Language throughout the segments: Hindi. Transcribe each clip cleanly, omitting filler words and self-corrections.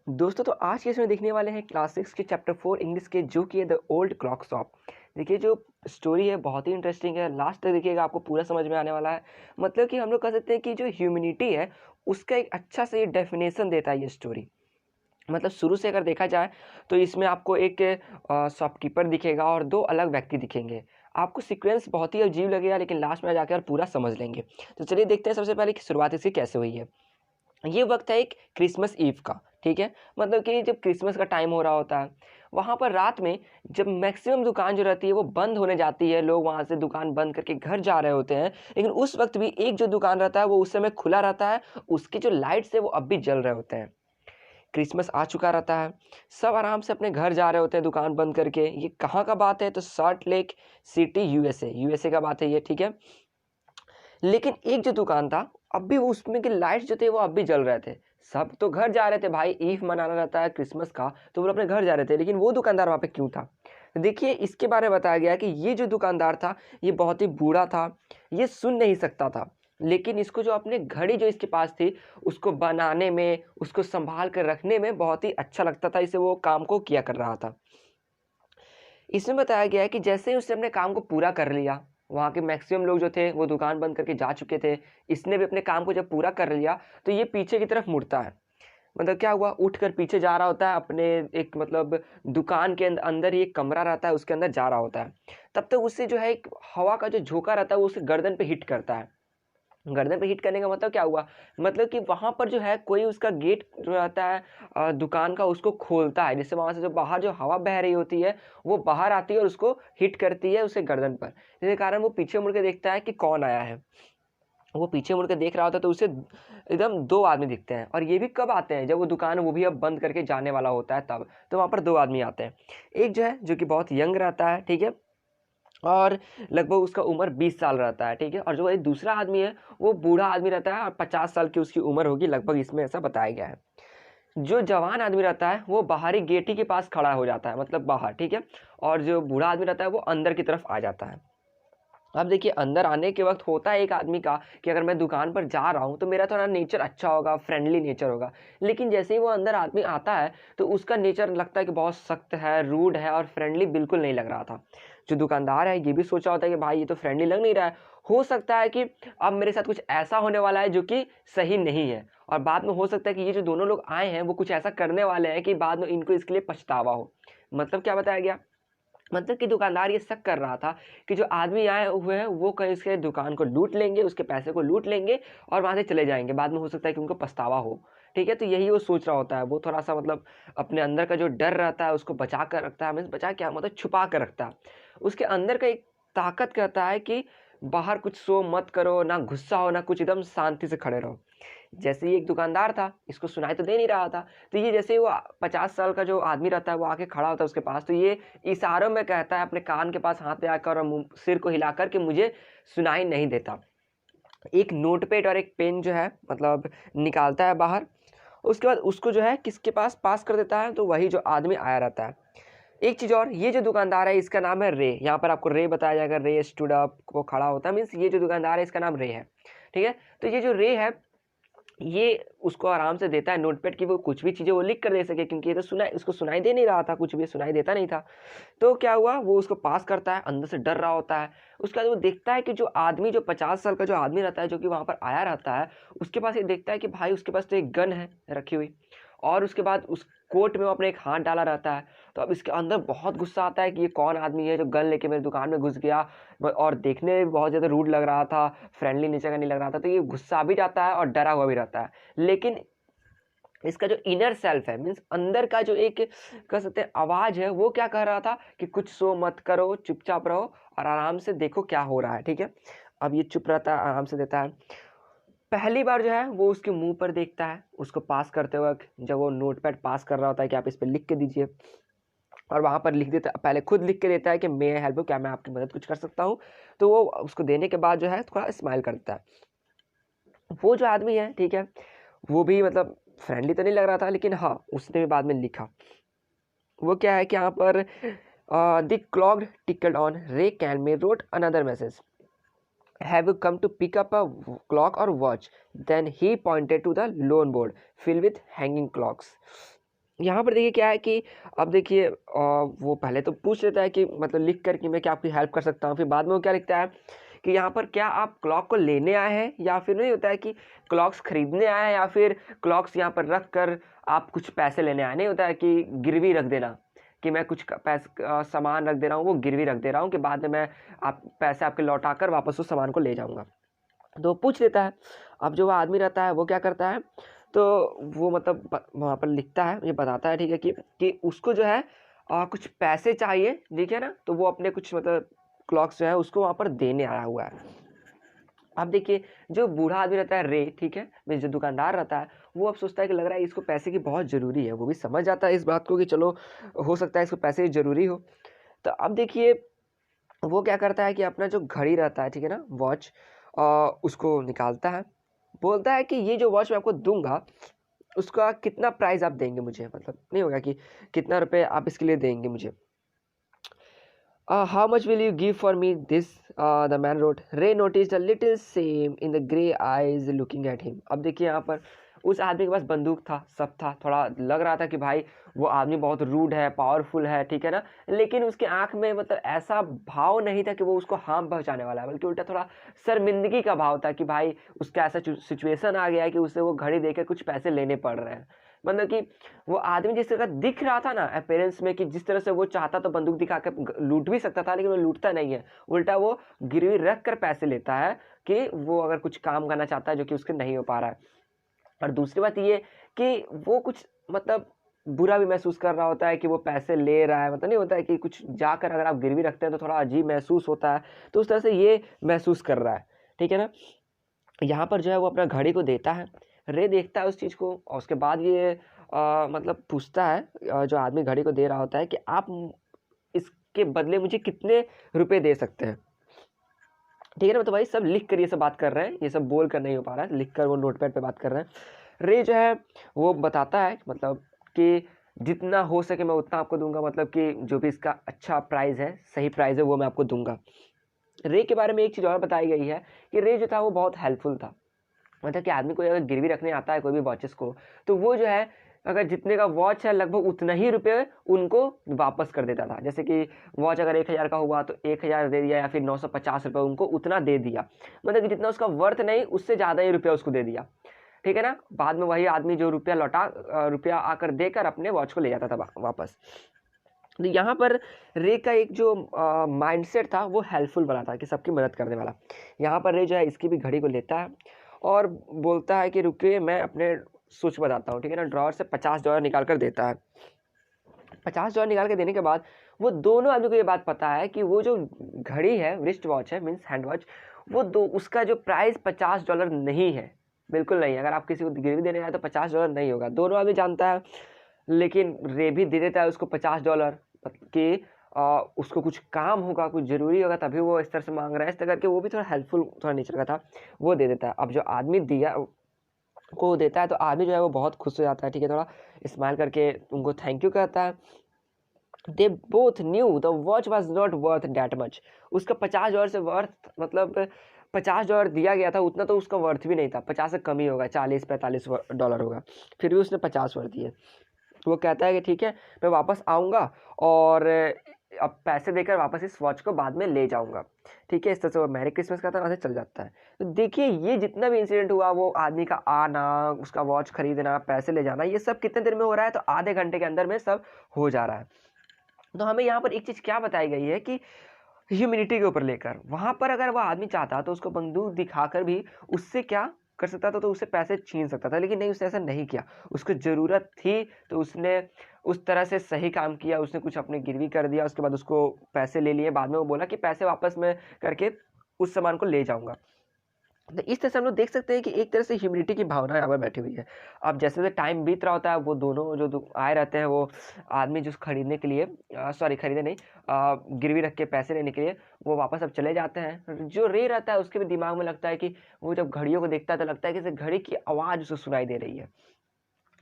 दोस्तों तो आज के इसमें देखने वाले हैं क्लास 6 के चैप्टर 4 इंग्लिश के जो कि है द ओल्ड क्लॉक शॉप। देखिए जो स्टोरी है बहुत ही इंटरेस्टिंग है, लास्ट तक देखिएगा आपको पूरा समझ में आने वाला है। मतलब कि हम लोग कह सकते हैं कि जो ह्यूमैनिटी है उसका एक अच्छा से डेफिनेशन देता है ये स्टोरी। मतलब शुरू से अगर देखा जाए तो इसमें आपको एक शॉपकीपर दिखेगा और दो अलग व्यक्ति दिखेंगे। आपको सीक्वेंस बहुत ही अजीब लगेगा लेकिन लास्ट में जाकर पूरा समझ लेंगे। तो चलिए देखते हैं सबसे पहले कि शुरुआत इसकी कैसे हुई है। ये वक्त है एक क्रिसमस ईव का, ठीक है। मतलब कि जब क्रिसमस का टाइम हो रहा होता है वहाँ पर रात में जब मैक्सिमम दुकान जो रहती है वो बंद होने जाती है, लोग वहाँ से दुकान बंद करके घर जा रहे होते हैं, लेकिन उस वक्त भी एक जो दुकान रहता है वो उस समय खुला रहता है, उसके जो लाइट्स है वो अब भी जल रहे होते हैं। क्रिसमस आ चुका रहता है, सब आराम से अपने घर जा रहे होते हैं दुकान बंद करके। ये कहाँ का बात है? तो सॉल्ट लेक सिटी यूएसए का बात है ये, ठीक है। लेकिन एक जो दुकान था अब भी वो उसमें के लाइट्स जो थे वो अब भी जल रहे थे। सब तो घर जा रहे थे भाई, ईव मनाना रहता है क्रिसमस का, तो वो अपने घर जा रहे थे, लेकिन वो दुकानदार वहाँ पे क्यों था? तो देखिए इसके बारे में बताया गया कि ये जो दुकानदार था ये बहुत ही बूढ़ा था, ये सुन नहीं सकता था, लेकिन इसको जो अपने घड़ी जो इसके पास थी उसको बनाने में, उसको संभाल कर रखने में बहुत ही अच्छा लगता था, इसे वो काम को किया कर रहा था। इसमें बताया गया है कि जैसे ही उसने अपने काम को पूरा कर लिया, वहाँ के मैक्सिमम लोग जो थे वो दुकान बंद करके जा चुके थे, इसने भी अपने काम को जब पूरा कर लिया तो ये पीछे की तरफ मुड़ता है। मतलब क्या हुआ, उठकर पीछे जा रहा होता है अपने एक मतलब दुकान के अंदर ही एक कमरा रहता है उसके अंदर जा रहा होता है। तब तक उससे जो है एक हवा का जो झोंका रहता है वो उसके गर्दन पे हिट करता है। गर्दन पे हिट करने का मतलब क्या हुआ, मतलब कि वहां पर जो है कोई उसका गेट जो रहता है दुकान का उसको खोलता है, जिससे वहां से जो बाहर जो हवा बह रही होती है वो बाहर आती है और उसको हिट करती है उसके गर्दन पर, जिसके कारण वो पीछे मुड़ के देखता है कि कौन आया है। वो पीछे मुड़ के देख रहा होता है तो उसे एकदम दो आदमी दिखते हैं, और ये भी कब आते हैं? जब वो दुकान वो भी अब बंद करके जाने वाला होता है तब। तो वहां पर दो आदमी आते हैं, एक जो है जो कि बहुत यंग रहता है, ठीक है, और लगभग उसका उम्र 20 साल रहता है, ठीक है, और जो एक दूसरा आदमी है वो बूढ़ा आदमी रहता है और 50 साल की उसकी उम्र होगी लगभग, इसमें ऐसा बताया गया है। जो जवान आदमी रहता है वो बाहरी गेट ही के पास खड़ा हो जाता है, मतलब बाहर, ठीक है, और जो बूढ़ा आदमी रहता है वो अंदर की तरफ आ जाता है। अब देखिए अंदर आने के वक्त होता है एक आदमी का कि अगर मैं दुकान पर जा रहा हूँ तो मेरा थोड़ा नेचर अच्छा होगा, फ्रेंडली नेचर होगा, लेकिन जैसे ही वो अंदर आदमी आता है तो उसका नेचर लगता है कि बहुत सख्त है, रूड है, और फ्रेंडली बिल्कुल नहीं लग रहा था। जो दुकानदार है ये भी सोचा होता है कि भाई ये तो फ्रेंडली लग नहीं रहा है, हो सकता है कि अब मेरे साथ कुछ ऐसा होने वाला है जो कि सही नहीं है, और बाद में हो सकता है कि ये जो दोनों लोग आए हैं वो कुछ ऐसा करने वाले हैं कि बाद में इनको इसके लिए पछतावा हो। मतलब क्या बताया गया, मतलब कि दुकानदार ये शक कर रहा था कि जो आदमी आए हुए हैं वो कहीं इसके दुकान को लूट लेंगे, उसके पैसे को लूट लेंगे और वहां से चले जाएंगे, बाद में हो सकता है कि उनको पछतावा हो। ठीक है, तो यही वो सोच रहा होता है, वो थोड़ा सा मतलब अपने अंदर का जो डर रहता है उसको बचा कर रखता है, मीन्स बचा क्या मतलब छुपा कर रखता है। उसके अंदर का एक ताकत कहता है कि बाहर कुछ शो मत करो, ना गुस्सा हो ना कुछ, एकदम शांति से खड़े रहो। जैसे ही एक दुकानदार था, इसको सुनाई तो दे नहीं रहा था, तो ये जैसे ही वो 50 साल का जो आदमी रहता है वो आके खड़ा होता है उसके पास, तो ये इशारों में कहता है अपने कान के पास हाथ लगाकर और सिर को हिलाकर कि मुझे सुनाई नहीं देता। एक नोटपैड और एक पेन जो है मतलब निकालता है बाहर, उसके बाद उसको जो है किसके पास पास कर देता है, तो वही जो आदमी आया रहता है। एक चीज और, ये जो दुकानदार है इसका नाम है रे, यहाँ पर आपको रे बताया जाएगा, रे स्टूड अप को खड़ा होता है, मीन्स ये जो दुकानदार है इसका नाम रे है, ठीक है। तो ये जो रे है ये उसको आराम से देता है नोटपैड की वो कुछ भी चीज़ें वो लिख कर दे सके, क्योंकि ये तो सुना उसको सुनाई दे नहीं रहा था, कुछ भी सुनाई देता नहीं था। तो क्या हुआ, वो उसको पास करता है, अंदर से डर रहा होता है। उसके बाद वो देखता है कि जो आदमी जो 50 साल का जो आदमी रहता है जो कि वहाँ पर आया रहता है, उसके पास ये देखता है कि भाई उसके पास तो एक गन है रखी हुई, और उसके बाद उस कोट में वो अपने एक हाथ डाला रहता है। तो अब इसके अंदर बहुत गुस्सा आता है कि ये कौन आदमी है जो गन लेके मेरी दुकान में घुस गया, और देखने में बहुत ज़्यादा रूड लग रहा था, फ्रेंडली नेचर का नहीं लग रहा था। तो ये गुस्सा भी जाता है और डरा हुआ भी रहता है, लेकिन इसका जो इनर सेल्फ है, मीन्स अंदर का जो एक कह सकते हैं आवाज है, वो क्या कह रहा था कि कुछ शो मत करो, चुपचाप रहो और आराम से देखो क्या हो रहा है, ठीक है। अब ये चुप रहता है, आराम से देता है। पहली बार जो है वो उसके मुंह पर देखता है, उसको पास करते वक्त जब वो नोटपैड पास कर रहा होता है कि आप इस पर लिख के दीजिए, और वहां पर लिख देता, पहले खुद लिख के देता है कि मे आई हेल्प यू, क्या मैं आपकी मदद कुछ कर सकता हूँ। तो वो उसको देने के बाद जो है थोड़ा स्माइल करता है। वो जो आदमी है, ठीक है, वो भी मतलब फ्रेंडली तो नहीं लग रहा था, लेकिन हाँ उसने भी बाद में लिखा। वो क्या है कि यहाँ पर the clock tickled on, Ray can may wrote another message, have you come to pick up a clock और watch, then he pointed to the lone board fill with hanging clocks. यहाँ पर देखिए क्या है कि अब देखिए वो पहले तो पूछ लेता है कि मतलब लिख कर कि मैं क्या आपकी हेल्प कर सकता हूँ। फिर बाद में वो क्या लिखता है कि यहाँ पर क्या आप क्लॉक को लेने आए हैं, या फिर नहीं होता है कि क्लॉक्स खरीदने आए हैं, या फिर क्लॉक्स यहाँ पर रख कर आप कुछ पैसे लेने आए। नहीं होता है कि गिरवी रख देना, कि मैं कुछ पैसे सामान रख दे रहा हूँ, वो गिरवी रख दे रहा हूँ कि बाद में मैं आप पैसे आपके लौटा कर वापस उस सामान को ले जाऊँगा। तो पूछ लेता है। अब जो आदमी रहता है वो क्या करता है, तो वो मतलब वहाँ पर लिखता है, ये बताता है ठीक है कि उसको जो है कुछ पैसे चाहिए, ठीक है ना। तो वो अपने कुछ मतलब क्लॉक्स जो है उसको वहाँ पर देने आया हुआ है। अब देखिए जो बूढ़ा आदमी रहता है रे, ठीक है, मीन्स जो दुकानदार रहता है, वो अब सोचता है कि लग रहा है इसको पैसे की बहुत ज़रूरी है। वो भी समझ जाता है इस बात को कि चलो हो सकता है इसको पैसे की ज़रूरी हो। तो अब देखिए वो क्या करता है कि अपना जो घड़ी रहता है, ठीक है ना, वॉच, उसको निकालता है। बोलता है कि ये जो वॉच मैं आपको दूंगा उसका कितना प्राइस आप देंगे मुझे, मतलब नहीं होगा कि कितना रुपए आप इसके लिए देंगे मुझे। How much will you give for me this? The man wrote. Ray noticed a little shame in the grey eyes looking at him. अब देखिए यहाँ पर उस आदमी के पास बंदूक था, सब था, थोड़ा लग रहा था कि भाई वो आदमी बहुत रूड है, पावरफुल है, ठीक है ना। लेकिन उसके आंख में मतलब ऐसा भाव नहीं था कि वो उसको हार्म पहुंचाने वाला है, बल्कि उल्टा थोड़ा शर्मिंदगी का भाव था कि भाई उसका ऐसा सिचुएशन आ गया है कि उसे वो घड़ी देकर कुछ पैसे लेने पड़ रहे हैं। मतलब कि वो आदमी जिस तरह दिख रहा था ना अपेरेंस में, कि जिस तरह से वो चाहता तो बंदूक दिखा कर लूट भी सकता था, लेकिन वो लूटता नहीं है, उल्टा वो गिरवी रख कर पैसे लेता है कि वो अगर कुछ काम करना चाहता है जो कि उसके नहीं हो पा रहा है। और दूसरी बात ये कि वो कुछ मतलब बुरा भी महसूस कर रहा होता है कि वो पैसे ले रहा है, मतलब नहीं होता है कि कुछ जाकर अगर आप गिरवी रखते हैं तो थोड़ा अजीब महसूस होता है, तो उस तरह से ये महसूस कर रहा है, ठीक है ना। यहाँ पर जो है वो अपना घड़ी को देता है। रे देखता है उस चीज़ को, और उसके बाद ये मतलब पूछता है जो आदमी घड़ी को दे रहा होता है कि आप इसके बदले मुझे कितने रुपए दे सकते हैं, ठीक है ना। तो भाई सब लिख कर ये सब बात कर रहे हैं, ये सब बोल कर नहीं हो पा रहा है, लिख कर वो नोटपैड पे बात कर रहे हैं। रे जो है वो बताता है मतलब कि जितना हो सके मैं उतना आपको दूंगा, मतलब कि जो भी इसका अच्छा प्राइस है, सही प्राइस है, वो मैं आपको दूंगा। रे के बारे में एक चीज़ और बताई गई है कि रे जो था वो बहुत हेल्पफुल था। मतलब कि आदमी को अगर गिरवी रखने आता है कोई भी वॉचेस को, तो वो जो है अगर जितने का वॉच है लगभग उतना ही रुपये उनको वापस कर देता था। जैसे कि वॉच अगर 1000 का हुआ तो 1000 दे दिया, या फिर 950 रुपये उनको उतना दे दिया, मतलब कि जितना उसका वर्थ नहीं उससे ज़्यादा ही रुपया उसको दे दिया, ठीक है ना। बाद में वही आदमी जो रुपया आकर देकर अपने वॉच को ले जाता था वापस। तो यहाँ पर रे का एक जो माइंडसेट था वो हेल्पफुल बना था, कि सबकी मदद करने वाला। यहाँ पर रे जो है इसकी भी घड़ी को लेता है और बोलता है कि रुकिए मैं अपने सोच बताता हूँ, ठीक है ना। ड्रॉअर से $50 निकाल कर देता है। $50 निकाल के देने के बाद वो दोनों आदमी को ये बात पता है कि वो जो घड़ी है, रिस्ट वॉच है, मीन्स हैंड वॉच, वो दो उसका जो प्राइस $50 नहीं है, बिल्कुल नहीं है। अगर आप किसी को गिरवी देने आए तो $50 नहीं होगा, दोनों आदमी जानता है। लेकिन रे भी दे देता है उसको $50 कि उसको कुछ काम होगा, कुछ ज़रूरी होगा, तभी वो इस तरह से मांग रहा है। इस तरह करके वो भी थोड़ा हेल्पफुल थोड़ा नेचर का था, वो दे देता है। अब जो आदमी दिया को देता है तो आदमी जो है वो बहुत खुश हो जाता है, ठीक है, थोड़ा स्माइल करके उनको थैंक यू कहता है। They both new the watch was not worth that much. उसका $50 से वर्थ मतलब $50 दिया गया था, उतना तो उसका वर्थ भी नहीं था, 50 से कम ही होगा, $40-45 होगा, फिर भी उसने 50 वर्थ दिए। वो कहता है कि ठीक है मैं वापस आऊँगा और अब पैसे देकर वापस इस वॉच को बाद में ले जाऊँगा, ठीक है। इस तरह से वो मैरी क्रिसमस कहता है, वहाँ से चल जाता है। तो देखिए ये जितना भी इंसिडेंट हुआ, वो आदमी का आना, उसका वॉच खरीदना, पैसे ले जाना, ये सब कितने देर में हो रहा है, तो आधे घंटे के अंदर में सब हो जा रहा है। तो हमें यहाँ पर एक चीज़ क्या बताई गई है कि ह्यूमिनिटी के ऊपर लेकर, वहाँ पर अगर वह आदमी चाहता तो उसको बंदूक दिखाकर भी उससे क्या कर सकता था, तो उससे पैसे छीन सकता था, लेकिन नहीं, उसने ऐसा नहीं किया। उसको ज़रूरत थी तो उसने उस तरह से सही काम किया, उसने कुछ अपने गिरवी कर दिया, उसके बाद उसको पैसे ले लिए। बाद में वो बोला कि पैसे वापस मैं करके उस सामान को ले जाऊँगा। तो इस तरह से हम लोग देख सकते हैं कि एक तरह से ह्यूमिलिटी की भावना यहाँ पर बैठी हुई है। अब जैसे जैसे टाइम बीत रहा होता है, वो दोनों जो आए रहते हैं, वो आदमी जो खरीदने के लिए सॉरी खरीदने नहीं, गिरवी रख के पैसे लेने के लिए वो वापस अब चले जाते हैं। जो रे रहता है उसके भी दिमाग में लगता है कि वो जब घड़ियों को देखता है तो लगता है कि जैसे घड़ी की आवाज़ उसे सुनाई दे रही है।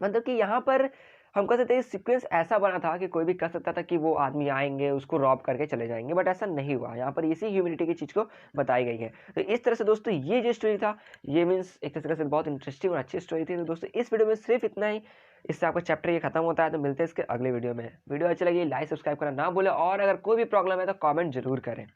मतलब कि यहाँ पर हम कह सकते हैं सीक्वेंस ऐसा बना था कि कोई भी कह सकता था कि वो आदमी आएंगे उसको रॉब करके चले जाएंगे, बट ऐसा नहीं हुआ। यहाँ पर इसी ह्यूमिलिटी की चीज़ को बताई गई है। तो इस तरह से दोस्तों ये जो स्टोरी था, ये मीन्स एक तरह से बहुत इंटरेस्टिंग और अच्छी स्टोरी थी। तो दोस्तों इस वीडियो में सिर्फ इतना ही। इससे आपका चैप्टर ये खत्म होता है। तो मिलते हैं इसके अगले वीडियो में। वीडियो अच्छी लगी लाइक सब्सक्राइब करना ना भूलें, और अगर कोई भी प्रॉब्लम है तो कमेंट जरूर करें।